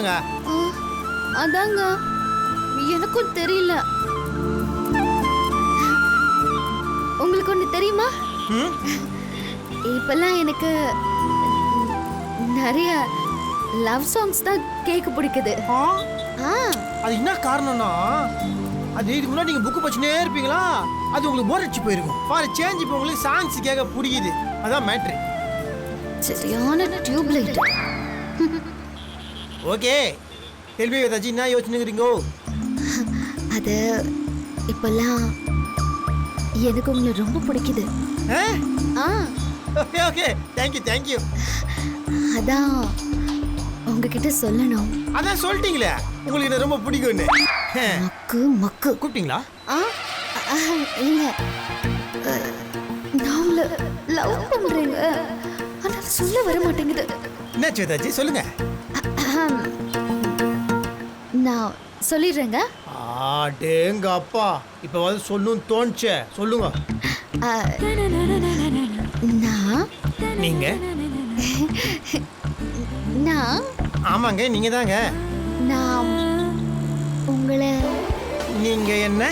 சொல்லுங்க. அதாங்க எனக்கும் தெரியல. உங்களுக்கு ஒண்ணு தெரியுமா? இப்பெல்லாம் எனக்கு நிறைய லவ் சாங்ஸ் தான் கேட்க பிடிக்குது. அது என்ன காரணம்னா, அது இதுக்கு முன்னாடி நீங்க புக்கு படிச்சுனே இருப்பீங்களா, அது உங்களுக்கு போர் அடிச்சு போயிருக்கும். ஃபார் சேஞ்ச் இப்போ உங்களுக்கு சாங்ஸ் கேட்க பிடிக்குது. அதான் மேட்ரு. சரியான டியூப் லைட். ஓகே, கேள்வி ஏதாச்சும் என்ன யோசிச்சுக்கிறீங்க? அது இப்பெல்லாம் எனக்கு உங்களை ரொம்ப பிடிக்குது. Okay okay, thank you. அதான் உங்ககிட்ட சொல்லணும். அதான் சொல்லிட்டீங்களே உங்களுக்கு என்ன ரொம்ப பிடிக்கும்னு. மக்கு கூப்பிட்டீங்களா? இல்ல, நான் உங்களை லவ் பண்றேங்க. ஆனா சொல்ல வர மாட்டேங்குது. என்னாச்சு ஏதாச்சும் சொல்லுங்க. நான் சொல்லிடுறேங்க. டேங்க அப்பா, இப்போ வந்து சொல்லணும்னு தோணுச்சே, சொல்லுங்க. நீங்க நான் ஆமாங்க, நீங்க தாங்க. நான் உங்களை. நீங்க என்ன?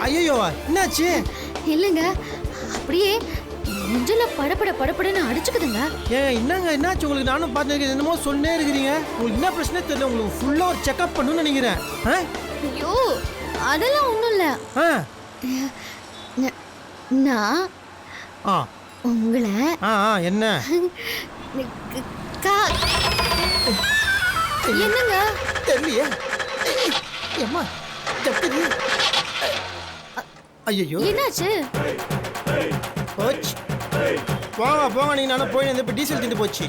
ஐயோ என்னாச்சு? இல்லைங்க, அப்படியே நெஞ்சில படபடன்னு அடிச்சுக்குதுங்க. என்னங்க என்னாச்சு உங்களுக்கு? நானும் பார்த்து என்னமோ சொன்னே இருக்கிறீங்க. உங்களுக்கு என்ன பிரச்சனை தெரியல. உங்களுக்கு ஃபுல்லா ஒரு செக்அப் பண்ணணும்னு நினைக்கிறேன். ஐயோ அதெல்லாம் ஒண்ணும் இல்ல. நான் உங்களை என்ன என்னங்க தெரியலையே. அம்மா தப்பி. ஐயோ என்னாச்சு? போச்சு. போங்க நீங்க. நானும் போய் இப்போ டீசல் தீந்து போச்சு.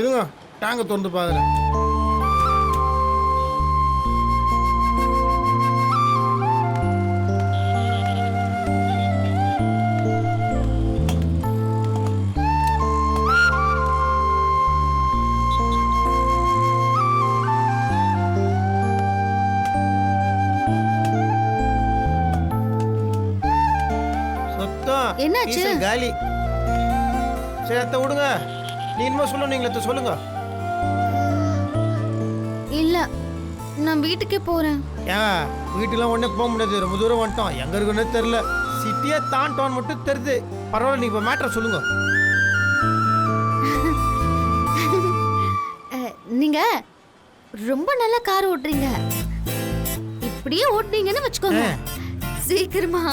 இருங்க, டேங்கை திறந்து பாக்குறேன். என்னாச்சு? காலி. சரி அத்தை விடுங்க. நீ என்னமோ சொல்லணுங்களே, சொல்லுங்க. இல்ல, நான் வீட்டுக்கே போறேன். வீட்டுலாம் ஒண்ணே போக முடியாது. ரொம்ப தூரம் வந்துட்டோம். எங்க இருக்குன்னு தெரியல. சிட்டியே தாண்டோன்னு மட்டும் தெரியுது. பரவாயில்ல, நீங்க இப்போ மேட்டரை சொல்லுங்க. நீங்க ரொம்ப நல்ல கார் ஓட்டுறீங்க. இப்படியே ஓட்டுனீங்கன்னு வச்சுக்கோங்க, சீக்கிரமா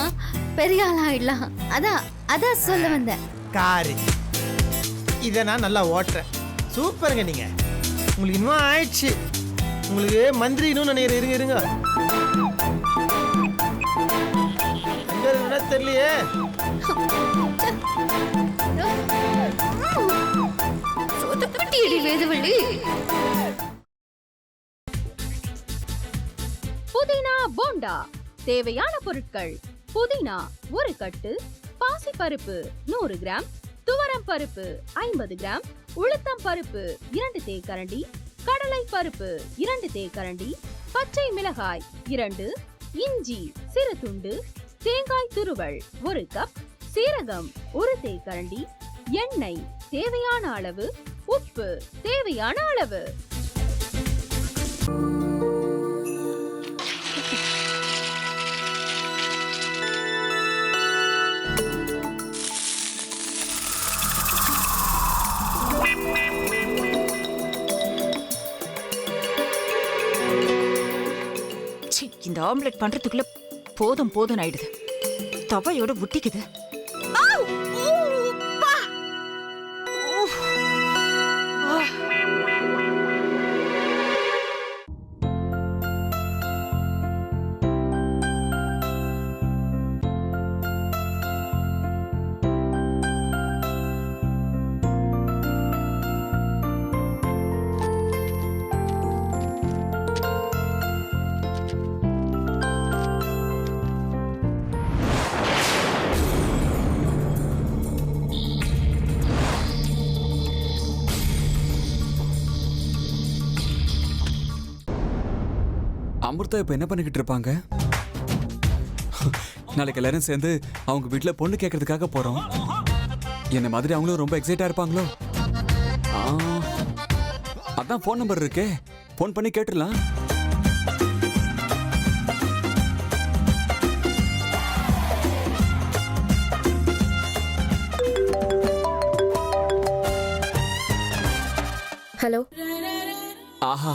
பெரிய ஆள் ஆயிடலாம். அதான் சொல்ல வந்தேன். காரு இதை நான் நல்லா ஓட்டுறேன். சூப்பருங்க. நீங்க உங்களுக்கு இன்னும் ஆயிடுச்சு. உங்களுக்கு மந்திரி இன்னும் நினைக்கிறேன். இருங்க எங்க இருக்குன்னா தெரியலையே. புதினா போண்டா. தேவையான பொருட்கள்: புதினா 1 கட்டு, பாசிப்பருப்பு 100 கிராம், துவரம் பருப்பு 50 கிராம், உளுத்தம் பருப்பு 2 தேக்கரண்டி, கடலை பருப்பு 2 தேக்கரண்டி, பச்சை மிளகாய் 2, இஞ்சி சிறு துண்டு, தேங்காய் துருவல் 1 கப், சீரகம் 1 தேக்கரண்டி, எண்ணெய் தேவையான அளவு, உப்பு தேவையான அளவு. இந்த ஆம்லெட் பண்றதுக்குள்ள போதும் ஆயிடுது. தவையோட ஒட்டிக்குது. அமிர்தா இப்ப என்ன பண்ணிக்கிட்டு இருப்பாங்க? நாளைக்கு எல்லாரும் சேர்ந்து அவங்க வீட்டுல பொண்ணு கேட்கறதுக்காக போறோம். என்ன மாதிரி அவங்களும் ரொம்ப எக்ஸைட்டா இருப்பாங்களோ? அதான் ஃபோன் நம்பர் இருக்கே, ஃபோன் பண்ணி கேட்டுடலாம். ஹலோ. ஆஹா,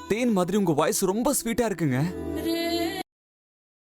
தேன் மாதிரி உங்க வாய்ஸ் ரொம்ப ஸ்வீட்டா இருக்குங்க.